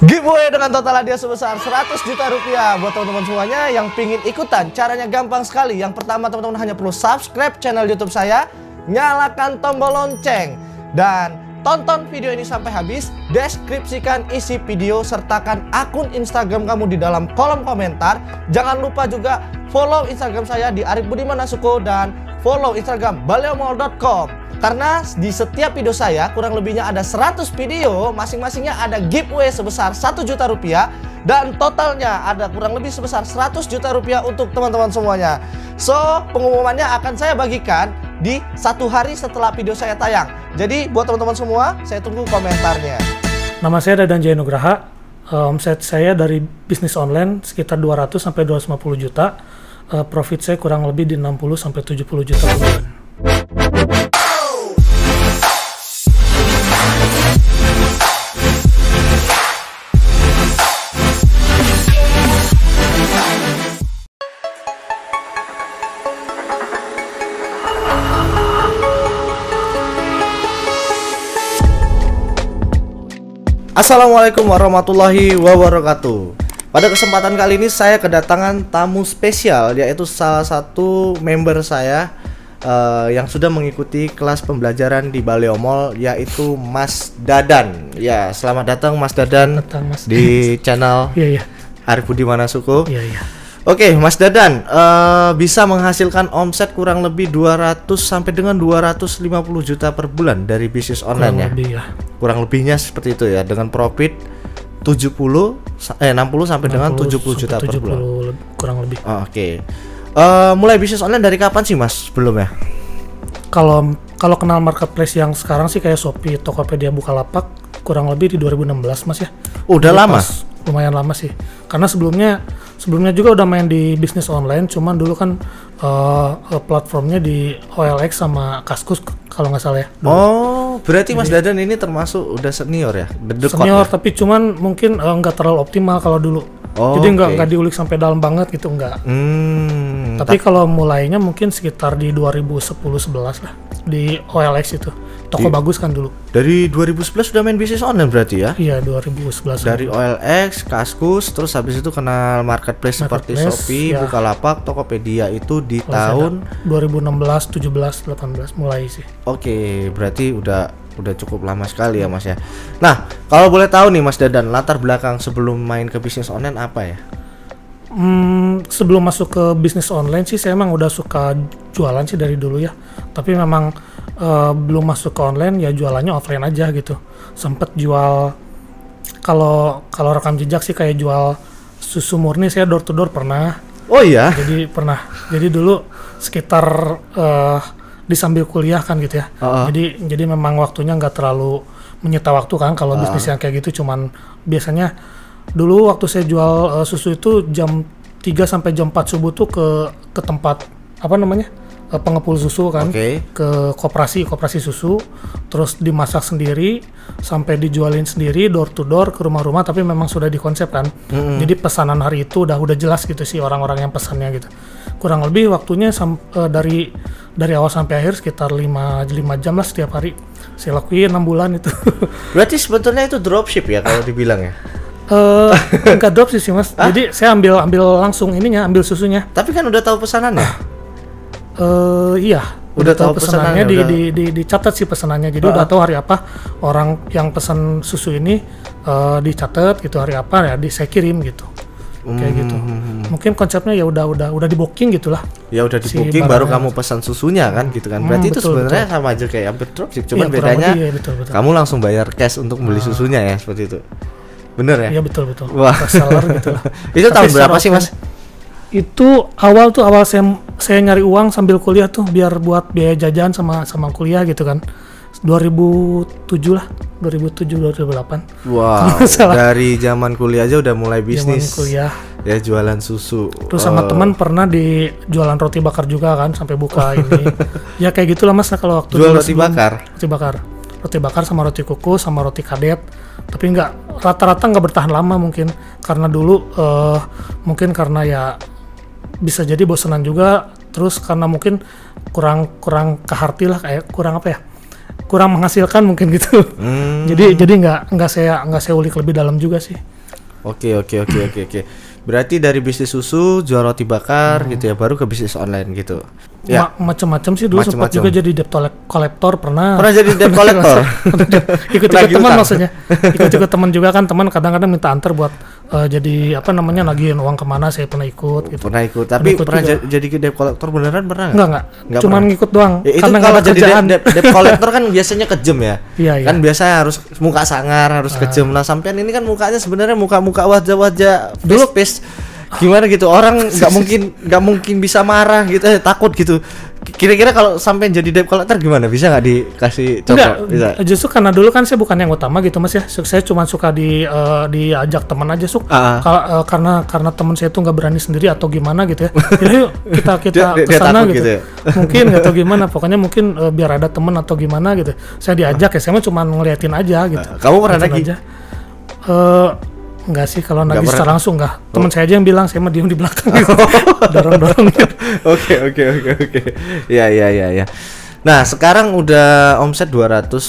Giveaway dengan total hadiah sebesar 100 juta rupiah buat teman-teman semuanya yang pingin ikutan. Caranya gampang sekali. Yang pertama teman-teman hanya perlu subscribe channel YouTube saya, nyalakan tombol lonceng, dan tonton video ini sampai habis. Deskripsikan isi video, sertakan akun Instagram kamu di dalam kolom komentar. Jangan lupa juga follow Instagram saya di Arif Budiman Nasuko dan follow Instagram baleomall.com. Karena di setiap video saya kurang lebihnya ada 100 video, masing-masingnya ada giveaway sebesar 1 juta rupiah, dan totalnya ada kurang lebih sebesar 100 juta rupiah untuk teman-teman semuanya. So, pengumumannya akan saya bagikan di 1 hari setelah video saya tayang. Jadi buat teman-teman semua, saya tunggu komentarnya. Nama saya Dadan Jaya Nugraha. Omset saya dari bisnis online sekitar 200 sampai 250 juta. Profit saya kurang lebih di 60 sampai 70 juta per bulan. Assalamualaikum warahmatullahi wabarakatuh. Pada kesempatan kali ini saya kedatangan tamu spesial, yaitu salah satu member saya yang sudah mengikuti kelas pembelajaran di Baleomall, yaitu Mas Dadan. Ya, selamat datang Mas Dadan di channel Arif Budiman Nasuko. Oke, Mas Dadan, bisa menghasilkan omset kurang lebih 200 sampai dengan 250 juta per bulan dari bisnis online kurang lebihnya seperti itu ya, dengan profit 60 sampai dengan 70 juta per bulan. Kurang lebih. Oke. Mulai bisnis online dari kapan sih Mas sebelumnya? Kalau kenal marketplace yang sekarang sih kayak Shopee, Tokopedia, Bukalapak, kurang lebih di 2016 Mas ya. Udah lama? Lumayan lama sih. Karena sebelumnya juga udah main di bisnis online, cuman dulu kan platformnya di OLX sama Kaskus kalau nggak salah ya. Dulu. Oh, berarti Mas Dadan ini termasuk udah senior ya? Senior ya? Tapi cuman mungkin nggak terlalu optimal kalau dulu. Jadi nggak diulik sampai dalam banget gitu, nggak. Tapi kalau mulainya mungkin sekitar di 2010-11 lah di OLX itu. Toko bagus kan dulu. Dari 2011 sudah main bisnis online berarti ya? Iya, 2011. Dari OLX, Kaskus, terus habis itu kenal marketplace seperti Shopee, Bukalapak, Tokopedia itu di tahun 2016, 17, 18 mulai sih. Oke, berarti udah cukup lama sekali ya Mas ya. Nah, kalau boleh tahu nih Mas Dadan, latar belakang sebelum main ke bisnis online apa ya? Sebelum masuk ke bisnis online sih saya emang udah suka jualan sih dari dulu ya. Tapi memang belum masuk ke online ya jualannya offline aja gitu. Sempet jual, kalau rekam jejak sih kayak jual susu murni, saya door to door pernah. Oh iya? Jadi pernah. Jadi dulu sekitar di sambil kuliah kan gitu ya. Jadi memang waktunya nggak terlalu menyita waktu kan kalau bisnis yang kayak gitu. Cuman biasanya dulu waktu saya jual susu itu jam 3 sampai jam 4 subuh tuh ke tempat apa namanya, pengepul susu kan, ke koperasi susu, terus dimasak sendiri sampai dijualin sendiri door to door ke rumah-rumah, tapi memang sudah dikonsep kan. Jadi pesanan hari itu udah jelas gitu sih orang-orang yang pesannya gitu. Kurang lebih waktunya dari awal sampai akhir sekitar 5 jam lah setiap hari. Saya lakuin 6 bulan itu. Berarti sebetulnya itu dropship ya kalau dibilang ya? Enggak dropship sih Mas. Jadi saya ambil langsung ambil susunya. Tapi kan udah tahu pesanannya? Iya, udah tahu pesanannya, dicatat sih pesanannya. Jadi udah tahu hari apa orang yang pesan susu ini, dicatat gitu hari apa ya, saya kirim gitu. Kayak gitu. Mungkin konsepnya ya udah di booking gitulah. Ya udah di booking baru kamu pesan susunya kan gitu kan. Berarti itu sebenarnya sama aja kayak hampir dropship, cuman bedanya kamu langsung bayar cash untuk beli susunya ya, seperti itu. Bener ya? Iya betul. Wah. Reseller gitu lah. Itu tahun berapa sih Mas? Itu awal saya nyari uang sambil kuliah tuh biar buat biaya jajan sama kuliah gitu kan. 2007 lah, 2007-2008. Wow. Dari zaman kuliah aja udah mulai bisnis. Zaman kuliah. Ya jualan susu. Terus sama teman pernah di jualan roti bakar juga kan sampai buka ini. Ya kayak gitulah Mas kalau waktu jual roti bakar. Roti bakar sama roti kukus sama roti kadet. Tapi rata-rata nggak bertahan lama mungkin karena dulu mungkin karena ya bisa jadi bosanan juga, terus karena mungkin kurang keharti lah, kayak kurang menghasilkan mungkin gitu. Jadi nggak saya ulik lebih dalam juga sih. Oke. Berarti dari bisnis susu, jual roti bakar gitu ya, baru ke bisnis online gitu. Ya. Macam-macam sih dulu, sempat juga jadi debt collector pernah. Pernah jadi debt collector. Ikut-ikut teman maksudnya. Ikut-ikut teman juga kan, teman kadang-kadang minta antar buat jadi apa namanya, nagihin uang kemana, saya pernah ikut gitu. Pernah ikut, tapi pernah jadi debt collector beneran pernah enggak? Cuman ngikut doang. Ya, itu kalau jadi debt collector kan biasanya kejem ya. Iya. Kan biasanya harus muka sangar, harus kejem. Nah, sampean ini kan mukanya sebenarnya muka-muka wajah-wajah face gimana gitu, orang nggak mungkin bisa marah gitu, takut gitu. Kira-kira kalau sampai jadi debt collector gimana, bisa nggak dikasih contoh? Bisa. Justru karena dulu kan saya bukan yang utama gitu Mas ya, saya cuma suka diajak teman aja karena teman saya tuh nggak berani sendiri atau gimana gitu ya. Jadi yuk kita kesana gitu ya? Mungkin atau gimana, pokoknya mungkin biar ada teman atau gimana gitu, saya diajak ya, saya cuma ngeliatin aja gitu. Kamu pernah lagi? Enggak sih, kalau nagih secara langsung enggak. Teman saya aja yang bilang, saya mah diem di belakang gitu. Dorong-dorong gitu. Oke. Ya. Nah, sekarang udah omset 200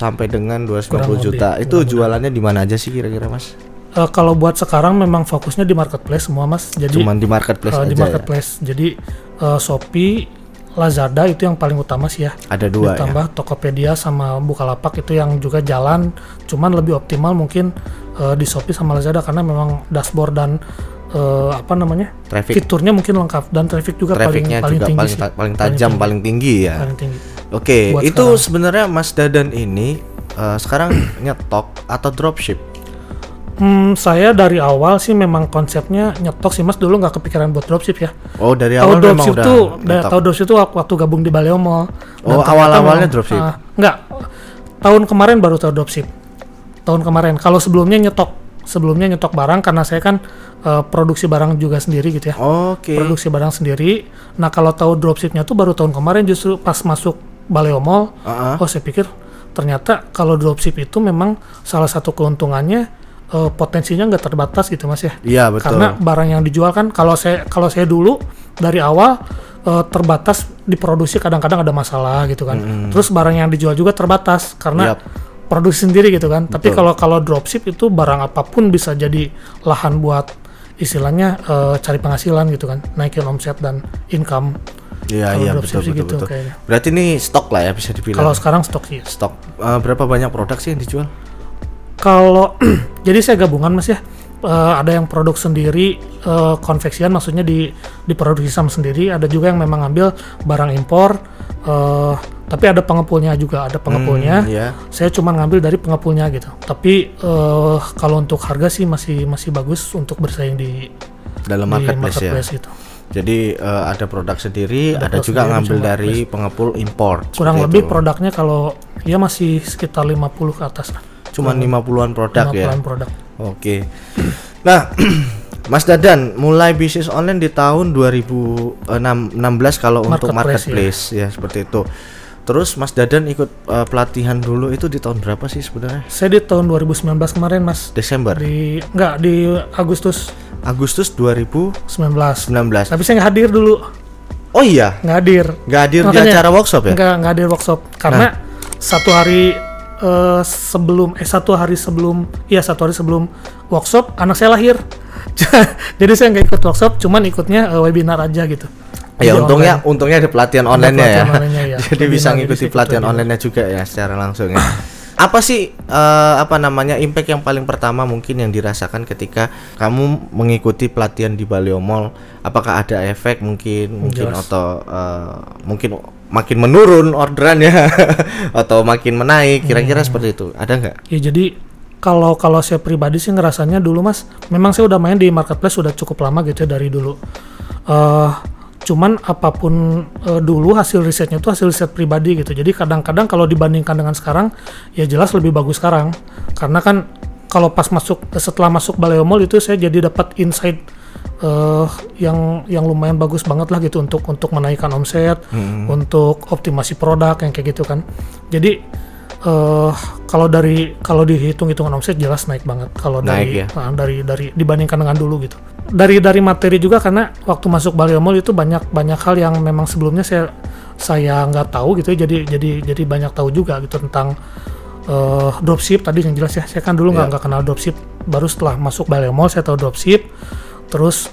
sampai dengan 250 juta. Itu jualannya di mana aja sih kira-kira, Mas? Kalau buat sekarang memang fokusnya di marketplace semua, Mas. Jadi cuman di marketplace aja. Di marketplace. Ya? Jadi Shopee, Lazada itu yang paling utama sih ya. Ada 2 ditambah ya? Tokopedia sama Bukalapak itu yang juga jalan, cuman lebih optimal mungkin di Shopee sama Lazada karena memang dashboard dan fiturnya mungkin lengkap, dan traffic juga paling tinggi, paling tajam, paling tinggi ya. Paling tinggi. Oke, itu sebenarnya Mas Dadan ini sekarang nyetok atau dropship? Saya dari awal sih memang konsepnya nyetok sih Mas, dulu nggak kepikiran buat dropship ya. Oh, dari awal memang udah tahu dropship tuh waktu gabung di Baleo Mall. Oh, awal-awalnya dropship? Enggak, tahun kemarin baru tahu dropship. Tahun kemarin, kalau sebelumnya nyetok barang karena saya kan produksi barang juga sendiri gitu ya. Oke. Produksi barang sendiri. Nah, kalau tahu dropshipnya tuh baru tahun kemarin, justru pas masuk Baleo Mall. Oh, saya pikir ternyata kalau dropship itu memang salah satu keuntungannya potensinya nggak terbatas gitu Mas ya. Iya, betul. Karena barang yang dijual kan, kalau saya dulu dari awal terbatas diproduksi, kadang-kadang ada masalah gitu kan. Terus barang yang dijual juga terbatas karena produksi sendiri gitu kan. Betul. Tapi kalau dropship itu barang apapun bisa jadi lahan buat istilahnya cari penghasilan gitu kan, naikin omset dan income. Iya betul. Berarti ini stok lah ya, bisa dibilang. Kalau sekarang stok sih. Stok. Berapa banyak produk sih yang dijual? Kalau jadi saya gabungan Mas ya, ada yang produk sendiri, konveksian maksudnya diproduksi sama sendiri, ada juga yang memang ngambil barang impor, tapi ada pengepulnya juga, Saya cuma ngambil dari pengepulnya gitu. Tapi kalau untuk harga sih masih bagus untuk bersaing di dalam marketplace ya. Gitu. Jadi ada produk sendiri, ada juga ngambil dari pengepul impor. Kurang lebih produknya kalau ya masih sekitar 50 ke atas lah. Cuman 50-an produk 50-an produk. Oke. Nah, Mas Dadan mulai bisnis online di tahun 2016 kalau untuk marketplace ya seperti itu. Terus Mas Dadan ikut pelatihan dulu itu di tahun berapa sih sebenarnya? Saya di tahun 2019 kemarin Mas. Desember? Di Agustus 2019. Tapi saya nggak hadir dulu. Oh iya? Nggak hadir di acara workshop ya? Nggak hadir workshop karena satu hari sebelum workshop anak saya lahir. Jadi saya nggak ikut workshop, cuman ikutnya webinar aja gitu. Ya, untungnya ada pelatihan online-nya ya. Ya. Jadi bisa ngikuti pelatihan online-nya juga ya secara langsung ya. Apa sih impact yang paling pertama mungkin yang dirasakan ketika kamu mengikuti pelatihan di Baleo Mall? Apakah ada efek mungkin atau mungkin makin menurun orderannya atau makin menaik, kira-kira seperti itu, ada nggak? Ya, jadi kalau saya pribadi sih ngerasanya dulu Mas, memang saya udah main di marketplace sudah cukup lama gitu ya, dari dulu. Cuman apapun dulu hasil risetnya itu hasil riset pribadi gitu. Jadi kadang-kadang kalau dibandingkan dengan sekarang, ya jelas lebih bagus sekarang. Karena kan kalau setelah masuk Baleo Mall itu saya jadi dapat insight yang lumayan bagus banget lah gitu untuk menaikkan omset, untuk optimasi produk yang kayak gitu kan. Jadi kalau dihitung-hitungan omset jelas naik banget kalau dari dibandingkan dengan dulu gitu. Dari materi juga, karena waktu masuk Baleo Mall itu banyak hal yang memang sebelumnya saya nggak tahu gitu ya, jadi banyak tahu juga gitu tentang dropship tadi yang jelas ya. Saya kan dulu nggak kenal dropship, baru setelah masuk Baleo Mall saya tahu dropship, terus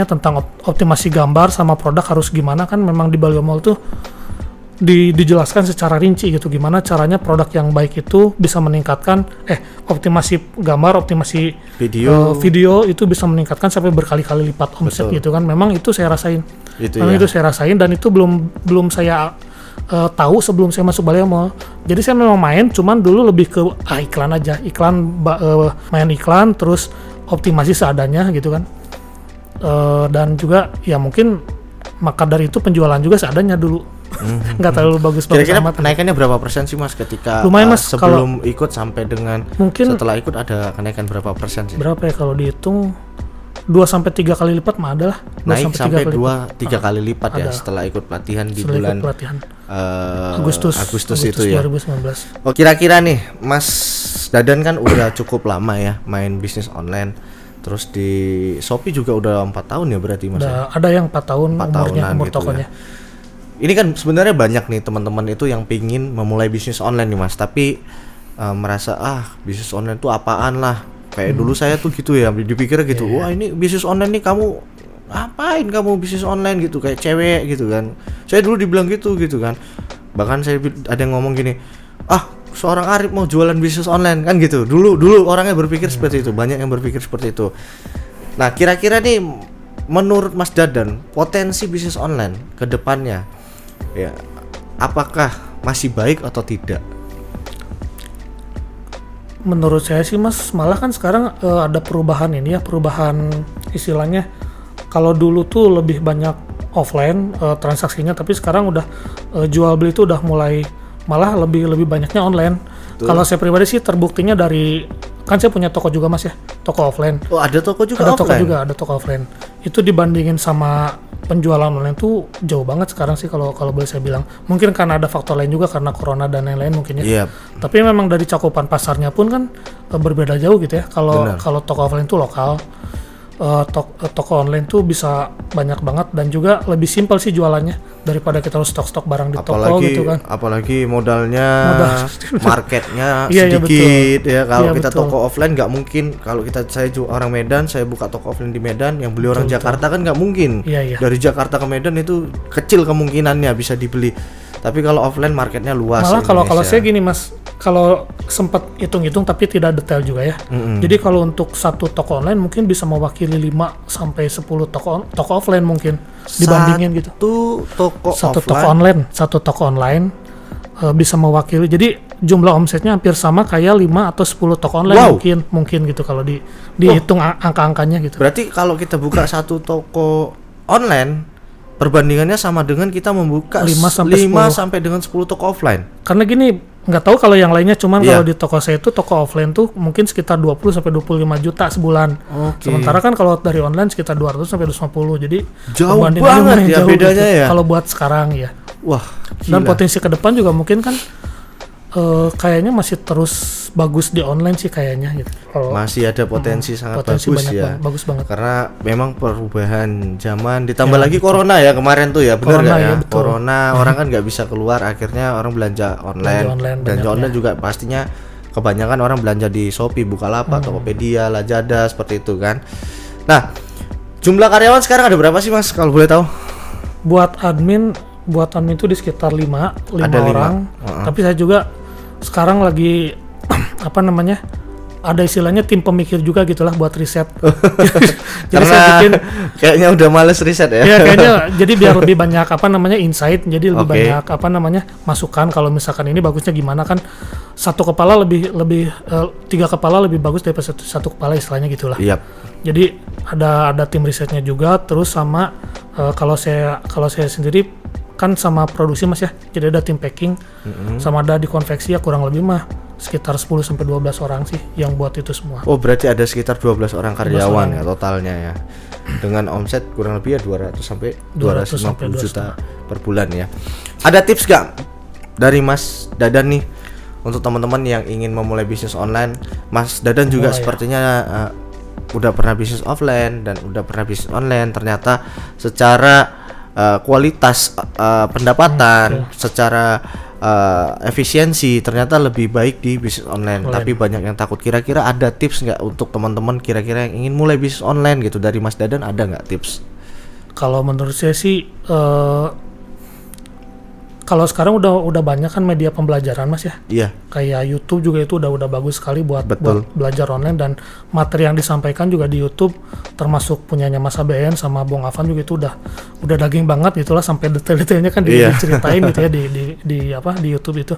tentang optimasi gambar sama produk harus gimana. Kan memang di Baleo Mall tuh dijelaskan secara rinci gitu gimana caranya produk yang baik itu bisa meningkatkan optimasi gambar, optimasi video itu bisa meningkatkan sampai berkali-kali lipat omset. Betul. Gitu kan. Memang itu saya rasain. Itu saya rasain, dan itu belum saya tahu sebelum saya masuk Baleo Mall. Jadi saya memang main, cuman dulu lebih ke iklan aja, main iklan terus optimasi seadanya gitu kan. Dan juga ya mungkin maka dari itu penjualan juga seadanya dulu. Nggak terlalu bagus kira-kira amat. Kenaikannya berapa persen sih Mas ketika lumayan, Mas, sebelum ikut sampai dengan mungkin setelah ikut ada kenaikan berapa persen sih? Berapa ya kalau dihitung 2-3 kali lipat mah ada lah. Naik sampai 2-3 kali lipat ya setelah ikut pelatihan di bulan Agustus itu ya 2019. Oh, kira-kira nih Mas Dadan kan udah cukup lama ya main bisnis online. Terus di Shopee juga udah 4 tahun ya berarti Mas? Ada yang 4 tahun umur gitu tokonya. Ya. Ini kan sebenarnya banyak nih teman-teman itu yang pingin memulai bisnis online nih Mas, tapi merasa bisnis online itu apaan lah. Kayak dulu saya tuh gitu ya, dipikir gitu. Wah, ini bisnis online nih, kamu ngapain kamu bisnis online gitu, kayak cewek gitu kan. Saya dulu dibilang gitu kan. Bahkan saya ada yang ngomong gini, seorang Arif mau jualan bisnis online kan gitu. Dulu orangnya berpikir seperti itu, banyak yang berpikir seperti itu. Nah, kira-kira nih menurut Mas Dadan, potensi bisnis online ke depannya ya, apakah masih baik atau tidak? Menurut saya sih Mas, malah kan sekarang ada perubahan istilahnya. Kalau dulu tuh lebih banyak offline transaksinya, tapi sekarang udah jual beli itu udah mulai malah lebih banyaknya online. Kalau saya pribadi sih terbuktinya dari, kan saya punya toko juga Mas ya, toko offline. Oh, ada toko juga offline? Ada toko offline. Itu dibandingin sama penjualan online tuh jauh banget sekarang sih kalau boleh saya bilang. Mungkin karena ada faktor lain juga karena corona dan lain-lain mungkin ya. Yep. Tapi memang dari cakupan pasarnya pun kan berbeda jauh gitu ya. Kalau toko offline itu lokal, toko online tuh bisa banyak banget dan juga lebih simpel sih jualannya daripada kita harus stok barang di toko gitu kan. Apalagi modal marketnya sedikit ya. Kalau kita betul. Toko offline nggak mungkin. Kalau saya orang Medan, saya buka toko offline di Medan, yang beli orang Jakarta kan nggak mungkin. Dari Jakarta ke Medan itu kecil kemungkinannya bisa dibeli. Tapi kalau offline marketnya luas. Malah kalau saya gini Mas, kalau sempat hitung-hitung tapi tidak detail juga ya. Jadi kalau untuk satu toko online mungkin bisa mewakili 5 sampai 10 toko offline mungkin dibandingin gitu. Satu toko online bisa mewakili. Jadi jumlah omsetnya hampir sama kayak 5 atau 10 toko online. Mungkin gitu kalau dihitung angka-angkanya gitu. Berarti kalau kita buka satu toko online, perbandingannya sama dengan kita membuka 5 sampai dengan 10 toko offline. Karena gini, nggak tahu kalau yang lainnya, cuman kalau di toko saya itu toko offline tuh mungkin sekitar 20 sampai 25 juta sebulan. Sementara kan kalau dari online sekitar 200 sampai 250. Jadi jauh banget ya bedanya gitu, ya. Kalau buat sekarang ya. Wah, gila. Dan potensi ke depan juga mungkin kan kayaknya masih terus bagus di online sih kayaknya gitu. Masih ada potensi sangat bagus ya. Bagus banget. Karena memang perubahan zaman ditambah lagi corona ya kemarin tuh ya, benar nggak ya? Corona orang kan nggak bisa keluar, akhirnya orang belanja online belanja online juga pastinya kebanyakan orang belanja di Shopee, Bukalapak, Tokopedia, Lazada seperti itu kan. Nah, jumlah karyawan sekarang ada berapa sih Mas kalau boleh tahu? Buat admin itu di sekitar 5 orang. Tapi saya juga sekarang lagi ada istilahnya tim pemikir juga gitulah buat riset. Jadi saya bikin kayaknya udah males riset ya. Ya kayaknya jadi biar lebih banyak insight, jadi lebih banyak masukan kalau misalkan ini bagusnya gimana kan. Satu kepala lebih 3 kepala lebih bagus daripada satu kepala istilahnya gitulah. Yep. Jadi ada tim risetnya juga, terus sama kalau saya sendiri kan sama produksi Mas ya. Jadi ada tim packing sama ada di konveksi ya, kurang lebih mah sekitar 10 sampai 12 orang sih yang buat itu semua. Oh, berarti ada sekitar 12 orang karyawan ya totalnya ya. Dengan omset kurang lebih ya 200 sampai 250 juta per bulan ya. Ada tips gak dari Mas Dadan nih untuk teman-teman yang ingin memulai bisnis online? Mas Dadan juga sepertinya udah pernah bisnis offline dan udah pernah bisnis online. Ternyata secara kualitas pendapatan, secara efisiensi, ternyata lebih baik di bisnis online. Tapi banyak yang takut. Kira-kira ada tips nggak untuk teman-teman kira-kira yang ingin mulai bisnis online gitu dari Mas Dadan, ada nggak tips? Kalau menurut saya sih kalau sekarang udah banyak kan media pembelajaran Mas ya. Iya. Kayak YouTube juga itu udah bagus sekali buat belajar online, dan materi yang disampaikan juga di YouTube termasuk punyanya Mas ABN sama Bung Afan juga itu udah daging banget gitulah, sampai detail-detailnya kan diceritain gitu ya di YouTube itu.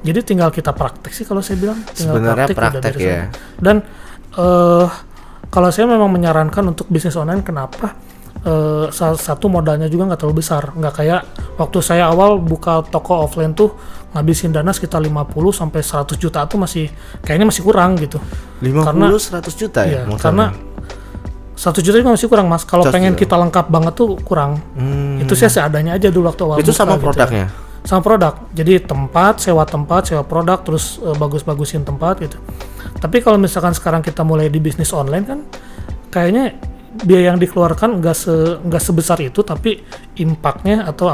Jadi tinggal kita praktek sih kalau saya bilang. Sebenarnya praktek ya. Dan kalau saya memang menyarankan untuk bisnis online, kenapa? Salah satu modalnya juga nggak terlalu besar, nggak kayak waktu saya awal buka toko offline tuh ngabisin dana sekitar 50-100 juta tuh kayaknya masih kurang gitu. 50-100 juta ya? Karena 100 juta juga masih kurang Mas, kalau pengen kita lengkap banget tuh kurang. Itu saya seadanya aja dulu waktu awal. Itu sama produknya? Gitu ya. Sama produk, jadi sewa produk, terus bagus-bagusin tempat gitu. Tapi kalau misalkan sekarang kita mulai di bisnis online kan kayaknya biaya yang dikeluarkan nggak sebesar itu, tapi impactnya atau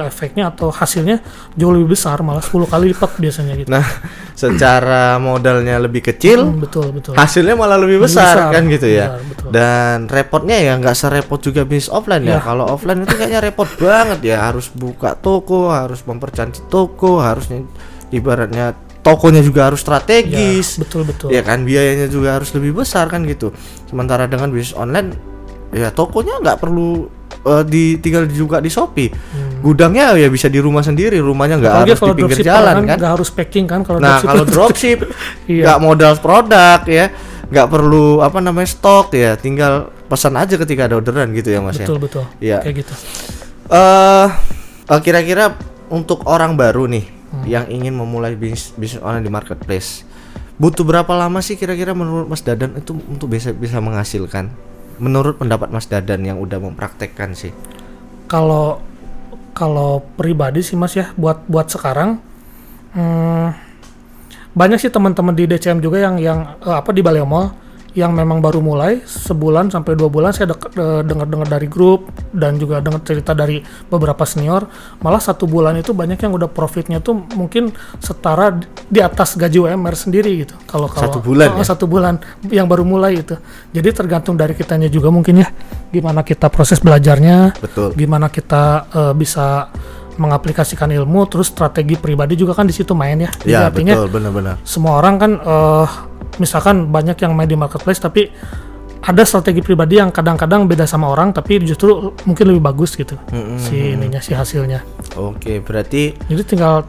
efeknya atau hasilnya jauh lebih besar, malah 10 kali lipat biasanya gitu. Nah, secara modalnya lebih kecil, betul. Hasilnya malah lebih besar kan gitu ya. Betul. Dan repotnya ya nggak serepot juga bisnis offline ya. Kalau offline itu kayaknya repot banget ya, harus buka toko, harus mempercantik toko, harusnya ibaratnya tokonya juga harus strategis. Betul. Ya kan, biayanya juga harus lebih besar kan gitu. Sementara dengan bisnis online ya tokonya nggak perlu tinggal dibuka di Shopee. Gudangnya ya bisa di rumah sendiri, rumahnya nggak harus di pinggir jalan kan. Nggak harus packing kan kalau kalau dropship nggak modal produk ya, nggak perlu stok ya, tinggal pesan aja ketika ada orderan gitu ya Mas. Betul. Ya. Kayak gitu. Kira-kira untuk orang baru nih yang ingin memulai bisnis online di marketplace, butuh berapa lama sih kira-kira menurut Mas Dadan itu untuk bisa menghasilkan? Menurut pendapat Mas Dadan yang udah mempraktekkan sih. Kalau pribadi sih Mas ya, buat sekarang banyak sih teman-teman di DCM juga yang di Baleo Mall yang memang baru mulai sebulan sampai 2 bulan. Saya dengar dari grup dan juga dengar cerita dari beberapa senior, malah 1 bulan itu banyak yang udah profitnya tuh mungkin setara di atas gaji UMR sendiri gitu. Kalau 1 bulan ya? 1 bulan yang baru mulai itu. Jadi tergantung dari kitanya juga mungkin ya, gimana kita proses belajarnya. Betul. Gimana kita bisa mengaplikasikan ilmu, terus strategi pribadi juga kan di situ main ya. Jadi artinya betul, benar-benar. Semua orang kan misalkan banyak yang main di marketplace, tapi ada strategi pribadi yang kadang-kadang beda sama orang, tapi justru mungkin lebih bagus gitu si hasilnya. Oke, berarti jadi tinggal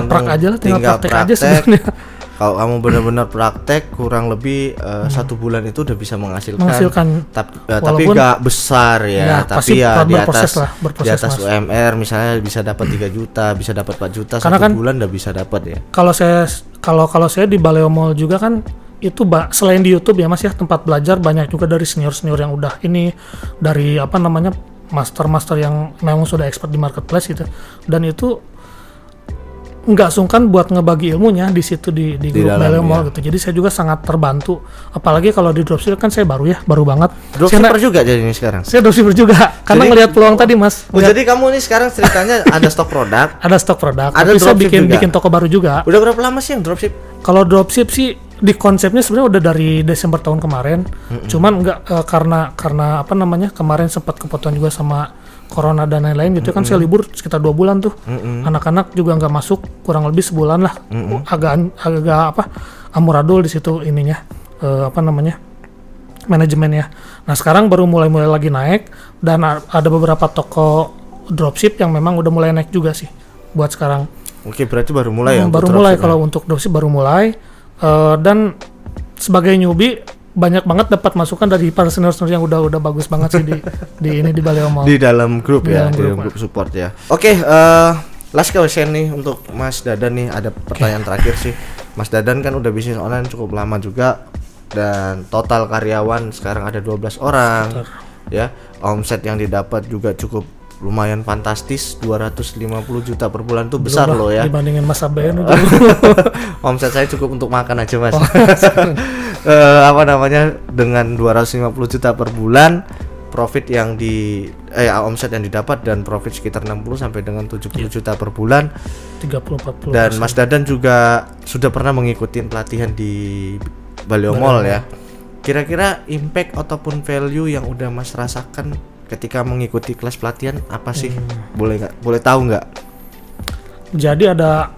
prak aja lah, tinggal praktek aja sebenarnya. Kalau kamu benar-benar praktek, kurang lebih 1 bulan itu udah bisa menghasilkan. Tapi nggak besar ya, tapi ya di atas UMR misalnya bisa dapat 3 juta, bisa dapat 4 juta. Karena 1 bulan udah bisa dapat ya. Kalau saya di Baleo Mall juga kan itu selain di YouTube ya Mas ya, tempat belajar banyak juga dari senior yang udah dari master yang memang sudah expert di marketplace gitu, dan itu nggak sungkan buat ngebagi ilmunya di situ di grup Baleo Mall gitu. Jadi saya juga sangat terbantu, apalagi kalau di dropship kan saya baru banget. Dropshipper juga jadi ini sekarang. Saya dropshipper juga karena ngelihat peluang tadi Mas. Jadi kamu ini sekarang ceritanya ada stok produk. Ada stok produk. Ada bisa bikin toko baru juga. Udah berapa lama sih yang dropship? Kalau dropship sih di konsepnya sebenarnya udah dari Desember tahun kemarin. Cuman nggak karena kemarin sempat kepotong juga sama corona dan lain-lain gitu kan. Saya libur sekitar 2 bulan tuh. Anak-anak juga nggak masuk, kurang lebih sebulan lah. Agak amburadul di situ ininya manajemennya. Nah sekarang baru mulai lagi naik, dan ada beberapa toko dropship yang memang udah mulai naik juga sih buat sekarang. Oke, berarti baru mulai ya? Baru mulai kalau untuk dropship baru mulai. Dan sebagai newbie banyak banget dapat masukan dari para senior yang udah bagus banget sih di Baleo Mall. Di dalam grup di dalam grup support ya. Oke, last question nih untuk Mas Dadan nih, ada pertanyaan terakhir sih. Mas Dadan kan udah bisnis online cukup lama juga, dan total karyawan sekarang ada 12 orang. Ya, omset yang didapat juga cukup lumayan fantastis, 250 juta per bulan tuh besar loh ya. Dibandingin Mas ABN omset saya cukup untuk makan aja Mas. Dengan 250 juta per bulan profit yang omset yang didapat dan profit sekitar 60 sampai dengan 70 juta per bulan. 30-40. Dan Mas Dadan juga sudah pernah mengikuti pelatihan di Baleo Mall ya. Kira-kira impact ataupun value yang udah Mas rasakan ketika mengikuti kelas pelatihan apa sih? Boleh tahu nggak? Jadi ada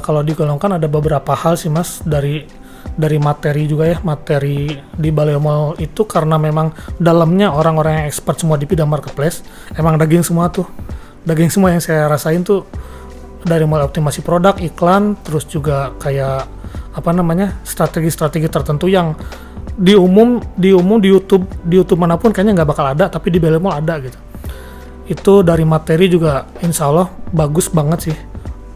kalau digolongkan ada beberapa hal sih Mas, dari materi juga ya, materi di Baleo Mall itu karena memang dalamnya orang-orang yang expert semua di bidang marketplace, emang daging semua yang saya rasain tuh, dari mulai optimasi produk, iklan, terus juga kayak strategi-strategi tertentu yang di umum di YouTube manapun kayaknya nggak bakal ada, tapi di Baleo Mall ada gitu. Itu dari materi juga insya Allah bagus banget sih.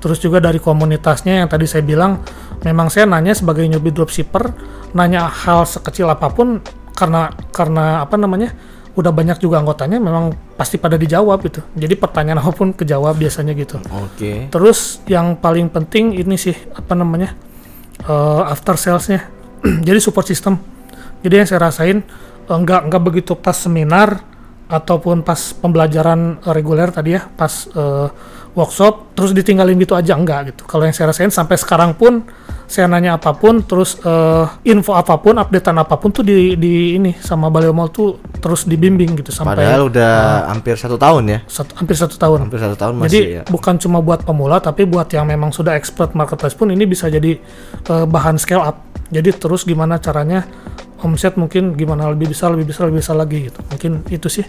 Terus juga dari komunitasnya yang tadi saya bilang, memang saya nanya sebagai newbie dropshipper, nanya hal sekecil apapun karena udah banyak juga anggotanya, memang pasti pada dijawab gitu. Jadi pertanyaan apapun kejawab biasanya gitu. Oke. Terus yang paling penting ini sih after salesnya. Jadi support system. Jadi yang saya rasain nggak begitu pas seminar ataupun pas pembelajaran reguler tadi ya, pas workshop terus ditinggalin gitu aja, enggak gitu. Kalau yang saya rasain sampai sekarang pun saya nanya apapun, terus info apapun, updatean apapun tuh di ini sama Baleo Mall tuh terus dibimbing gitu sampai. Padahal udah hampir 1 tahun ya. Hampir 1 tahun. Hampir 1 tahun masih. Jadi ya. bukan cuma buat pemula, tapi buat yang memang sudah expert marketplace pun ini bisa jadi bahan scale up. Jadi terus gimana caranya omset mungkin gimana lebih bisa lagi gitu. Mungkin itu sih.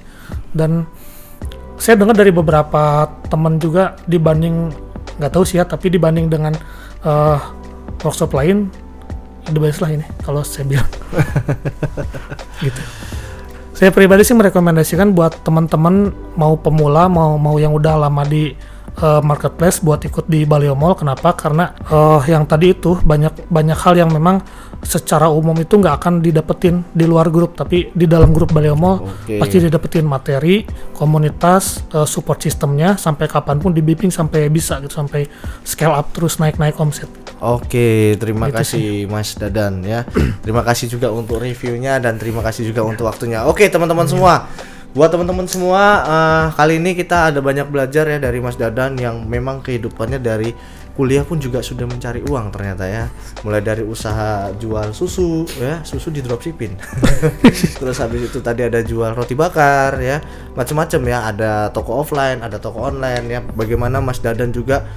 Dan saya dengar dari beberapa teman juga dibanding, nggak tahu sih ya, tapi dibanding dengan workshop lain, the best lah ini kalau saya bilang. Gitu. Saya pribadi sih merekomendasikan buat teman-teman mau pemula, mau yang udah lama di marketplace buat ikut di Baleo Mall. Kenapa? Karena yang tadi itu banyak hal yang memang secara umum itu nggak akan didapetin di luar grup, tapi di dalam grup Baleo Mall pasti didapetin materi, komunitas, support sistemnya, sampai kapanpun dibimbing sampai bisa gitu, sampai scale up terus naik omset. Oke, terima kasih Mas Dadan ya. Terima kasih juga untuk reviewnya dan terima kasih juga untuk waktunya. Oke teman-teman semua, buat teman-teman semua, kali ini kita ada banyak belajar ya dari Mas Dadan yang memang kehidupannya dari kuliah pun juga sudah mencari uang ternyata ya. Mulai dari usaha jual susu ya, susu di dropshipping. Terus habis itu tadi ada jual roti bakar ya, macam-macam ya, ada toko offline, ada toko online ya. Bagaimana Mas Dadan juga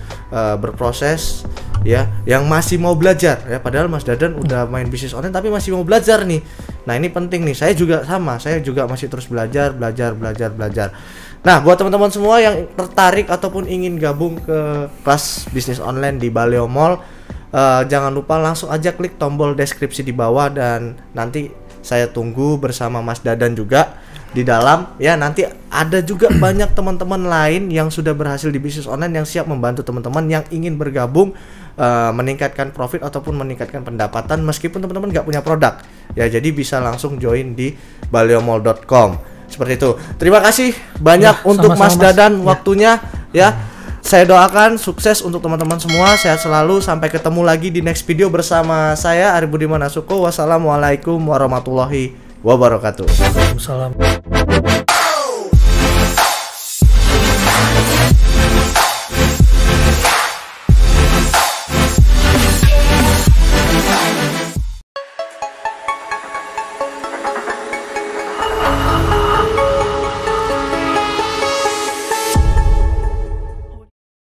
berproses ya, yang masih mau belajar ya. Padahal Mas Dadan udah main bisnis online tapi masih mau belajar nih. Nah, ini penting nih. Saya juga sama, saya juga masih terus belajar. Nah, buat teman-teman semua yang tertarik ataupun ingin gabung ke kelas bisnis online di Baleo Mall, jangan lupa langsung aja klik tombol deskripsi di bawah dan nanti saya tunggu bersama Mas Dadan juga di dalam ya. Nanti ada juga banyak teman-teman lain yang sudah berhasil di bisnis online yang siap membantu teman-teman yang ingin bergabung, meningkatkan profit ataupun meningkatkan pendapatan meskipun teman-teman nggak punya produk ya. Jadi bisa langsung join di baleomall.com. Seperti itu. Terima kasih banyak untuk Mas Dadan waktunya ya. Saya doakan sukses untuk teman-teman semua, sehat selalu, sampai ketemu lagi di next video bersama saya Arif Budiman Asuko. Wassalamualaikum warahmatullahi wabarakatuh. Waalaikumsalam.